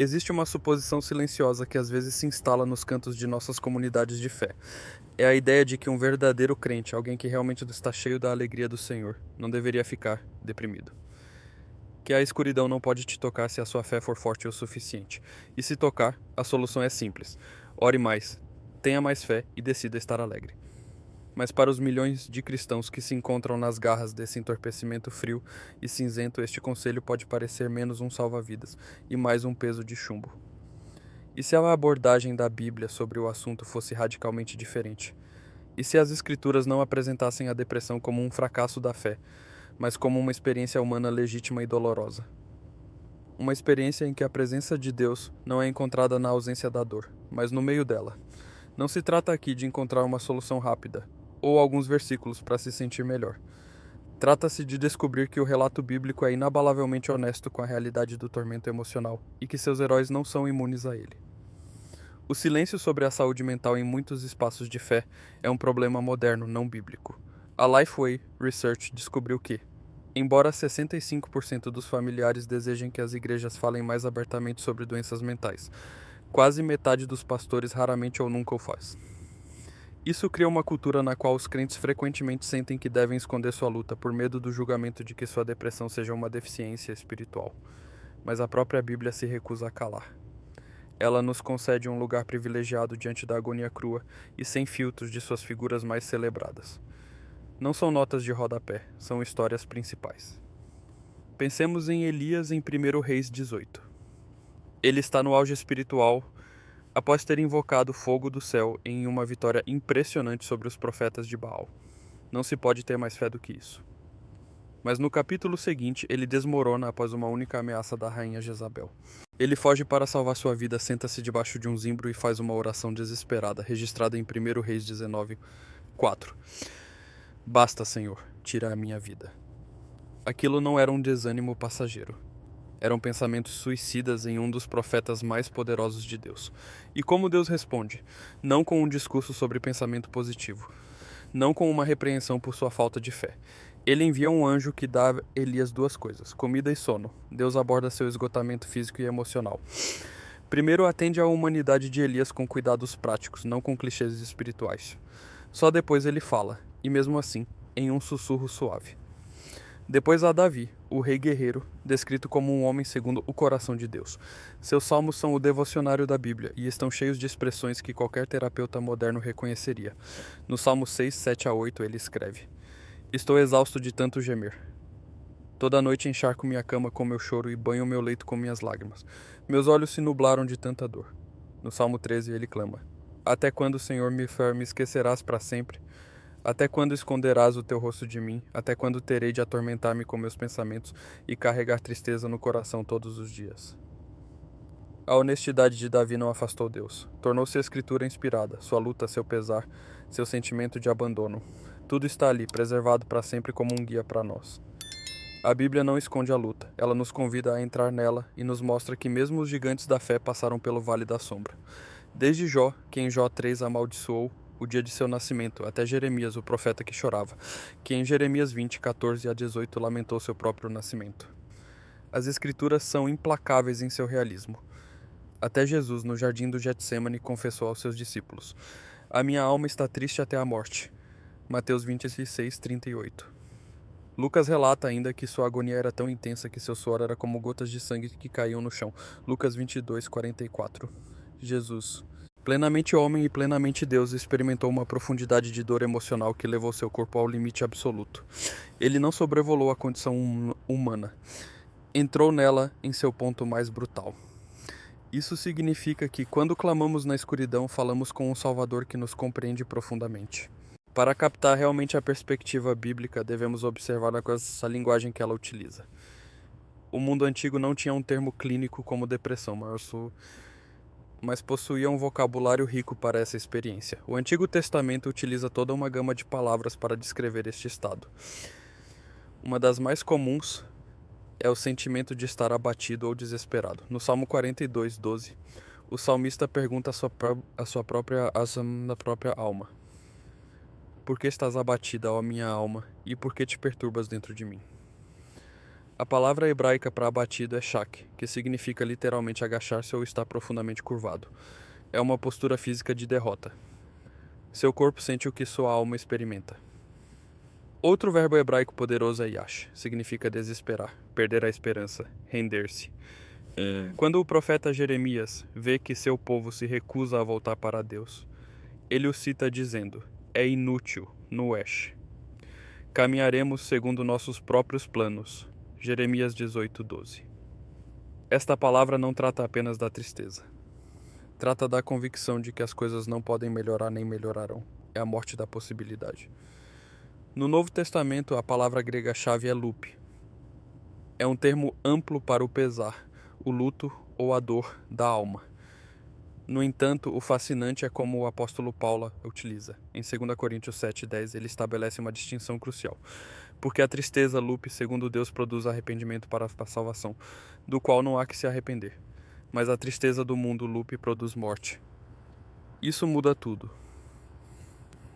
Existe uma suposição silenciosa que às vezes se instala nos cantos de nossas comunidades de fé. É a ideia de que um verdadeiro crente, alguém que realmente está cheio da alegria do Senhor, não deveria ficar deprimido. Que a escuridão não pode te tocar se a sua fé for forte o suficiente. E se tocar, a solução é simples. Ore mais, tenha mais fé e decida estar alegre. Mas para os milhões de cristãos que se encontram nas garras desse entorpecimento frio e cinzento, este conselho pode parecer menos um salva-vidas e mais um peso de chumbo. E se a abordagem da Bíblia sobre o assunto fosse radicalmente diferente? E se as Escrituras não apresentassem a depressão como um fracasso da fé, mas como uma experiência humana legítima e dolorosa? Uma experiência em que a presença de Deus não é encontrada na ausência da dor, mas no meio dela. Não se trata aqui de encontrar uma solução rápida, ou alguns versículos para se sentir melhor. Trata-se de descobrir que o relato bíblico é inabalavelmente honesto com a realidade do tormento emocional e que seus heróis não são imunes a ele. O silêncio sobre a saúde mental em muitos espaços de fé é um problema moderno, não bíblico. A Lifeway Research descobriu que, embora 65% dos familiares desejem que as igrejas falem mais abertamente sobre doenças mentais, quase metade dos pastores raramente ou nunca o faz. Isso cria uma cultura na qual os crentes frequentemente sentem que devem esconder sua luta por medo do julgamento de que sua depressão seja uma deficiência espiritual. Mas a própria Bíblia se recusa a calar. Ela nos concede um lugar privilegiado diante da agonia crua e sem filtros de suas figuras mais celebradas. Não são notas de rodapé, são histórias principais. Pensemos em Elias em 1 Reis 18. Ele está no auge espiritual após ter invocado o fogo do céu em uma vitória impressionante sobre os profetas de Baal. Não se pode ter mais fé do que isso. Mas no capítulo seguinte, ele desmorona após uma única ameaça da rainha Jezabel. Ele foge para salvar sua vida, senta-se debaixo de um zimbro e faz uma oração desesperada, registrada em 1 Reis 19, 4. Basta, Senhor, tira a minha vida. Aquilo não era um desânimo passageiro. Eram pensamentos suicidas em um dos profetas mais poderosos de Deus. E como Deus responde? Não com um discurso sobre pensamento positivo. Não com uma repreensão por sua falta de fé. Ele envia um anjo que dá a Elias duas coisas: comida e sono. Deus aborda seu esgotamento físico e emocional. Primeiro atende à humanidade de Elias com cuidados práticos, não com clichês espirituais. Só depois ele fala, e mesmo assim, em um sussurro suave. Depois há Davi, o rei guerreiro, descrito como um homem segundo o coração de Deus. Seus salmos são o devocionário da Bíblia e estão cheios de expressões que qualquer terapeuta moderno reconheceria. No Salmo 6, 7 a 8 ele escreve: Estou exausto de tanto gemer. Toda noite encharco minha cama com meu choro e banho meu leito com minhas lágrimas. Meus olhos se nublaram de tanta dor. No Salmo 13 ele clama: Até quando, Senhor, me esquecerás para sempre? Até quando esconderás o teu rosto de mim? Até quando terei de atormentar-me com meus pensamentos e carregar tristeza no coração todos os dias? A honestidade de Davi não afastou Deus. Tornou-se a escritura inspirada, sua luta, seu pesar, seu sentimento de abandono. Tudo está ali, preservado para sempre como um guia para nós. A Bíblia não esconde a luta, ela nos convida a entrar nela e nos mostra que mesmo os gigantes da fé passaram pelo vale da sombra. Desde Jó, que em Jó 3 amaldiçoou o dia de seu nascimento, até Jeremias, o profeta que chorava, que em Jeremias 20, 14 a 18 lamentou seu próprio nascimento. As escrituras são implacáveis em seu realismo. Até Jesus, no jardim do Getsêmani, confessou aos seus discípulos: A minha alma está triste até a morte. Mateus 26, 38. Lucas relata ainda que sua agonia era tão intensa que seu suor era como gotas de sangue que caíam no chão. Lucas 22, 44. Jesus, plenamente homem e plenamente Deus, experimentou uma profundidade de dor emocional que levou seu corpo ao limite absoluto. Ele não sobrevolou a condição humana. Entrou nela em seu ponto mais brutal. Isso significa que, quando clamamos na escuridão, falamos com um Salvador que nos compreende profundamente. Para captar realmente a perspectiva bíblica, devemos observar essa linguagem que ela utiliza. O mundo antigo não tinha um termo clínico como depressão, mas possuía um vocabulário rico para essa experiência. O Antigo Testamento utiliza toda uma gama de palavras para descrever este estado. Uma das mais comuns é o sentimento de estar abatido ou desesperado. No Salmo 42, 12, o salmista pergunta à sua própria alma: Por que estás abatida, ó minha alma, e por que te perturbas dentro de mim? A palavra hebraica para abatido é shak, que significa literalmente agachar-se ou estar profundamente curvado. É uma postura física de derrota. Seu corpo sente o que sua alma experimenta. Outro verbo hebraico poderoso é yash, significa desesperar, perder a esperança, render-se. Quando o profeta Jeremias vê que seu povo se recusa a voltar para Deus, ele o cita dizendo: é inútil, nuesh. Caminharemos segundo nossos próprios planos. Jeremias 18:12. Esta palavra não trata apenas da tristeza. Trata da convicção de que as coisas não podem melhorar nem melhorarão. É a morte da possibilidade. No Novo Testamento, a palavra grega-chave é lupe. É um termo amplo para o pesar, o luto ou a dor da alma. No entanto, o fascinante é como o apóstolo Paulo utiliza. Em 2 Coríntios 7:10, ele estabelece uma distinção crucial. Porque a tristeza, lupe, segundo Deus, produz arrependimento para a salvação, do qual não há que se arrepender. Mas a tristeza do mundo, lupe, produz morte. Isso muda tudo.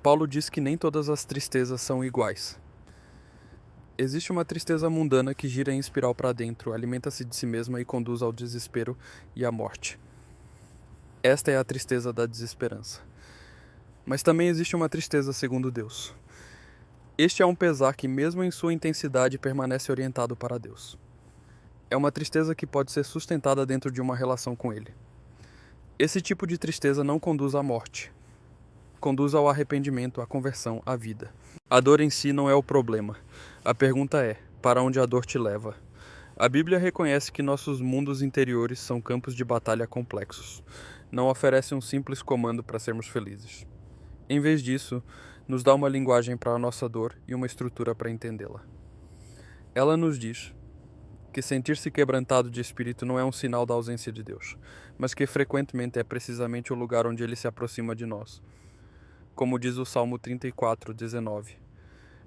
Paulo diz que nem todas as tristezas são iguais. Existe uma tristeza mundana que gira em espiral para dentro, alimenta-se de si mesma e conduz ao desespero e à morte. Esta é a tristeza da desesperança. Mas também existe uma tristeza segundo Deus. Este é um pesar que, mesmo em sua intensidade, permanece orientado para Deus. É uma tristeza que pode ser sustentada dentro de uma relação com Ele. Esse tipo de tristeza não conduz à morte. Conduz ao arrependimento, à conversão, à vida. A dor em si não é o problema. A pergunta é: para onde a dor te leva? A Bíblia reconhece que nossos mundos interiores são campos de batalha complexos. Não oferece um simples comando para sermos felizes. Em vez disso, nos dá uma linguagem para a nossa dor e uma estrutura para entendê-la. Ela nos diz que sentir-se quebrantado de espírito não é um sinal da ausência de Deus, mas que frequentemente é precisamente o lugar onde Ele se aproxima de nós. Como diz o Salmo 34:19,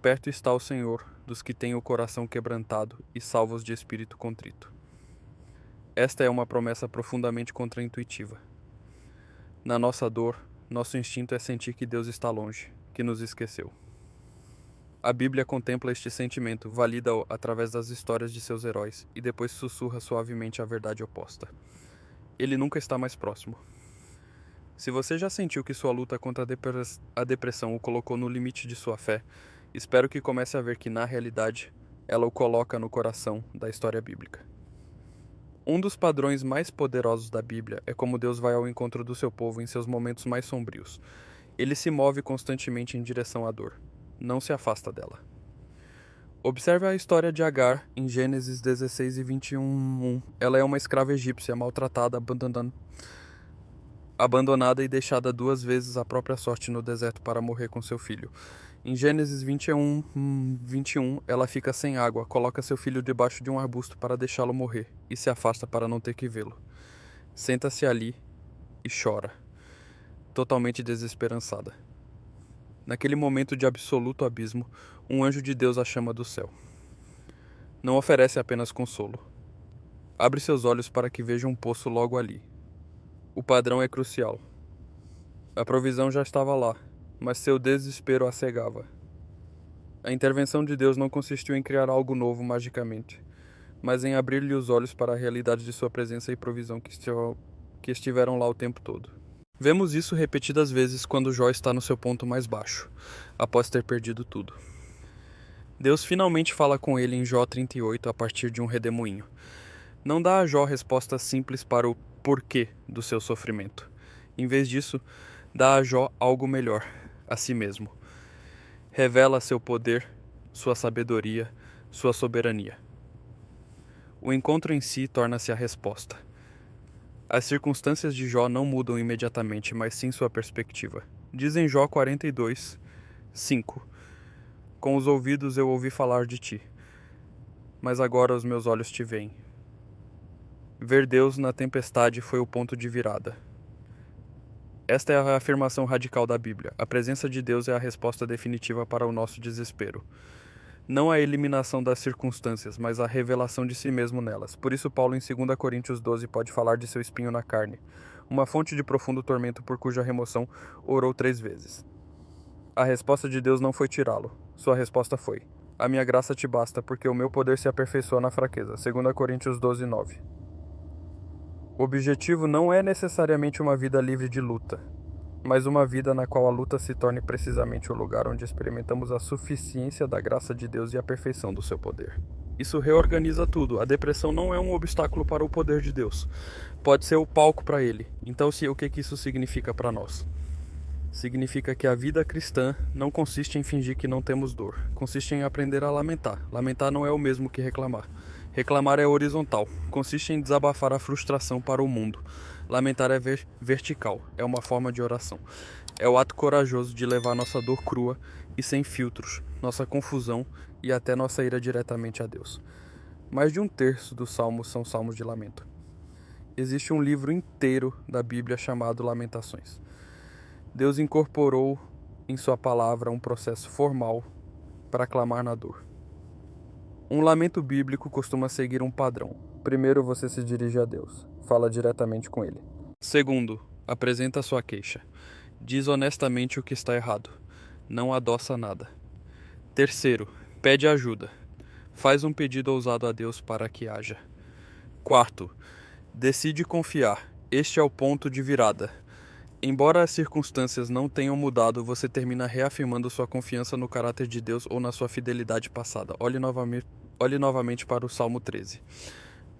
perto está o Senhor dos que têm o coração quebrantado e salvos de espírito contrito. Esta é uma promessa profundamente contraintuitiva. Na nossa dor, nosso instinto é sentir que Deus está longe, que nos esqueceu. A Bíblia contempla este sentimento, valida-o através das histórias de seus heróis e depois sussurra suavemente a verdade oposta. Ele nunca está mais próximo. Se você já sentiu que sua luta contra a depressão o colocou no limite de sua fé, espero que comece a ver que, na realidade, ela o coloca no coração da história bíblica. Um dos padrões mais poderosos da Bíblia é como Deus vai ao encontro do seu povo em seus momentos mais sombrios. Ele se move constantemente em direção à dor. Não se afasta dela. Observe a história de Agar em Gênesis 16:21. Ela é uma escrava egípcia maltratada, abandonada e deixada 2 vezes à própria sorte no deserto para morrer com seu filho. Em Gênesis 21, ela fica sem água, coloca seu filho debaixo de um arbusto para deixá-lo morrer e se afasta para não ter que vê-lo. Senta-se ali e chora, totalmente desesperançada. Naquele momento de absoluto abismo, um anjo de Deus a chama do céu. Não oferece apenas consolo. Abre seus olhos para que veja um poço logo ali. O padrão é crucial. A provisão já estava lá, mas seu desespero a cegava. A intervenção de Deus não consistiu em criar algo novo magicamente, mas em abrir-lhe os olhos para a realidade de sua presença e provisão que estiveram lá o tempo todo. Vemos isso repetidas vezes quando Jó está no seu ponto mais baixo, após ter perdido tudo. Deus finalmente fala com ele em Jó 38 a partir de um redemoinho. Não dá a Jó resposta simples para o porquê do seu sofrimento. Em vez disso, dá a Jó algo melhor, a si mesmo. Revela seu poder, sua sabedoria, sua soberania. O encontro em si torna-se a resposta. As circunstâncias de Jó não mudam imediatamente, mas sim sua perspectiva. Diz em Jó 42:5: com os ouvidos eu ouvi falar de ti, mas agora os meus olhos te veem. Ver Deus na tempestade foi o ponto de virada. Esta é a afirmação radical da Bíblia. A presença de Deus é a resposta definitiva para o nosso desespero. Não a eliminação das circunstâncias, mas a revelação de si mesmo nelas. Por isso Paulo em 2 Coríntios 12 pode falar de seu espinho na carne, uma fonte de profundo tormento por cuja remoção orou 3 vezes. A resposta de Deus não foi tirá-lo. Sua resposta foi: A minha graça te basta, porque o meu poder se aperfeiçoa na fraqueza. 2 Coríntios 12, 9. O objetivo não é necessariamente uma vida livre de luta, mas uma vida na qual a luta se torne precisamente o lugar onde experimentamos a suficiência da graça de Deus e a perfeição do seu poder. Isso reorganiza tudo. A depressão não é um obstáculo para o poder de Deus. Pode ser o palco para ele. Então, o que isso significa para nós? Significa que a vida cristã não consiste em fingir que não temos dor. Consiste em aprender a lamentar. Lamentar não é o mesmo que reclamar. Reclamar é horizontal. Consiste em desabafar a frustração para o mundo. Lamentar é vertical. É uma forma de oração. É o ato corajoso de levar nossa dor crua e sem filtros, nossa confusão e até nossa ira diretamente a Deus. Mais de um terço dos salmos são salmos de lamento. Existe um livro inteiro da Bíblia chamado Lamentações. Deus incorporou em sua palavra um processo formal para clamar na dor. Um lamento bíblico costuma seguir um padrão. Primeiro, você se dirige a Deus, fala diretamente com Ele. Segundo, apresenta sua queixa. Diz honestamente o que está errado. Não adoça nada. Terceiro, pede ajuda. Faz um pedido ousado a Deus para que haja. Quarto, decide confiar. Este é o ponto de virada. Embora as circunstâncias não tenham mudado, você termina reafirmando sua confiança no caráter de Deus ou na sua fidelidade passada. Olhe novamente para o Salmo 13.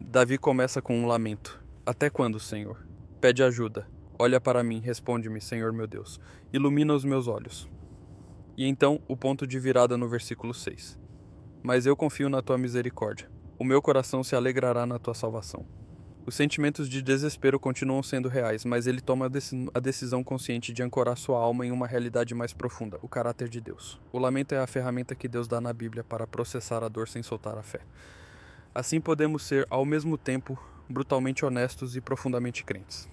Davi começa com um lamento. Até quando, Senhor? Pede ajuda. Olha para mim, responde-me, Senhor meu Deus. Ilumina os meus olhos. E então, o ponto de virada no versículo 6. Mas eu confio na tua misericórdia. O meu coração se alegrará na tua salvação. Os sentimentos de desespero continuam sendo reais, mas ele toma a decisão consciente de ancorar sua alma em uma realidade mais profunda, o caráter de Deus. O lamento é a ferramenta que Deus dá na Bíblia para processar a dor sem soltar a fé. Assim podemos ser, ao mesmo tempo, brutalmente honestos e profundamente crentes.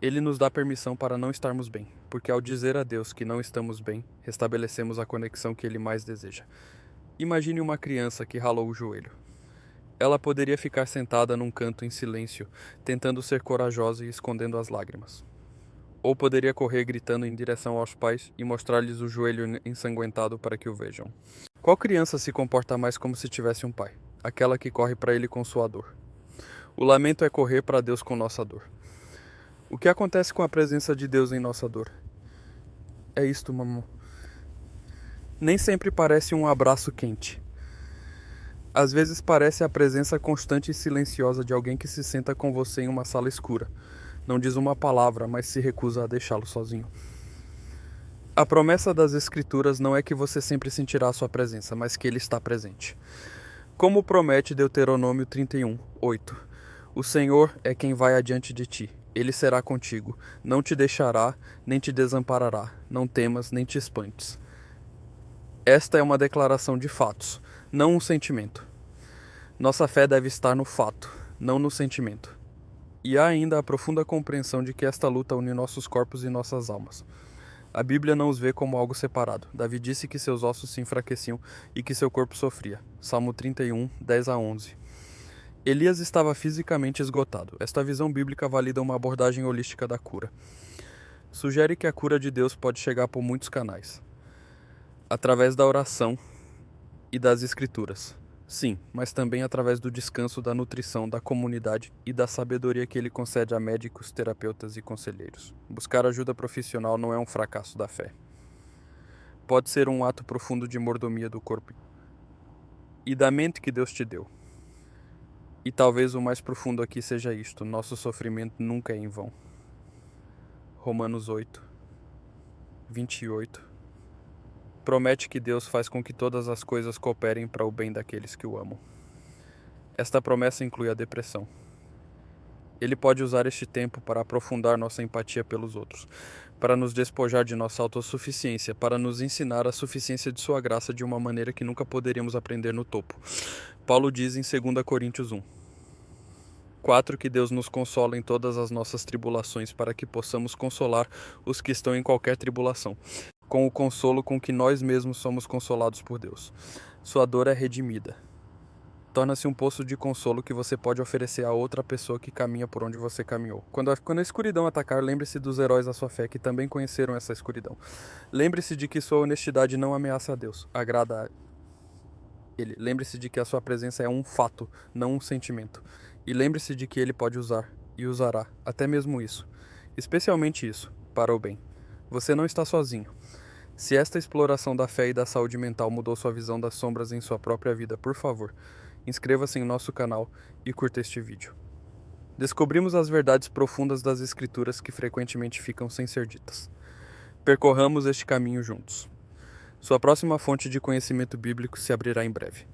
Ele nos dá permissão para não estarmos bem, porque ao dizer a Deus que não estamos bem, restabelecemos a conexão que Ele mais deseja. Imagine uma criança que ralou o joelho. Ela poderia ficar sentada num canto em silêncio, tentando ser corajosa e escondendo as lágrimas. Ou poderia correr gritando em direção aos pais e mostrar-lhes o joelho ensanguentado para que o vejam. Qual criança se comporta mais como se tivesse um pai? Aquela que corre para ele com sua dor. O lamento é correr para Deus com nossa dor. O que acontece com a presença de Deus em nossa dor? É isto, mamãe. Nem sempre parece um abraço quente. Às vezes parece a presença constante e silenciosa de alguém que se senta com você em uma sala escura. Não diz uma palavra, mas se recusa a deixá-lo sozinho. A promessa das Escrituras não é que você sempre sentirá a sua presença, mas que Ele está presente. Como promete Deuteronômio 31, 8. O Senhor é quem vai adiante de ti. Ele será contigo. Não te deixará, nem te desamparará. Não temas, nem te espantes. Esta é uma declaração de fatos, não um sentimento. Nossa fé deve estar no fato, não no sentimento. E há ainda a profunda compreensão de que esta luta une nossos corpos e nossas almas. A Bíblia não os vê como algo separado. Davi disse que seus ossos se enfraqueciam e que seu corpo sofria. Salmo 31, 10 a 11. Elias estava fisicamente esgotado. Esta visão bíblica valida uma abordagem holística da cura. Sugere que a cura de Deus pode chegar por muitos canais. Através da oração e das Escrituras. Sim, mas também através do descanso, da nutrição, da comunidade e da sabedoria que Ele concede a médicos, terapeutas e conselheiros. Buscar ajuda profissional não é um fracasso da fé. Pode ser um ato profundo de mordomia do corpo e da mente que Deus te deu. E talvez o mais profundo aqui seja isto: nosso sofrimento nunca é em vão. Romanos 8, 28. Promete que Deus faz com que todas as coisas cooperem para o bem daqueles que o amam. Esta promessa inclui a depressão. Ele pode usar este tempo para aprofundar nossa empatia pelos outros, para nos despojar de nossa autossuficiência, para nos ensinar a suficiência de sua graça de uma maneira que nunca poderíamos aprender no topo. Paulo diz em 2 Coríntios 1. 4. Que Deus nos consola em todas as nossas tribulações, para que possamos consolar os que estão em qualquer tribulação, com o consolo com que nós mesmos somos consolados por Deus. Sua dor é redimida. Torna-se um poço de consolo que você pode oferecer a outra pessoa que caminha por onde você caminhou. Quando a escuridão atacar, lembre-se dos heróis da sua fé que também conheceram essa escuridão. Lembre-se de que sua honestidade não ameaça a Deus, agrada ele. Lembre-se de que a sua presença é um fato, não um sentimento. E lembre-se de que ele pode usar, e usará, até mesmo isso. Especialmente isso, para o bem. Você não está sozinho. Se esta exploração da fé e da saúde mental mudou sua visão das sombras em sua própria vida, por favor, inscreva-se em nosso canal e curta este vídeo. Descobrimos as verdades profundas das Escrituras que frequentemente ficam sem ser ditas. Percorramos este caminho juntos. Sua próxima fonte de conhecimento bíblico se abrirá em breve.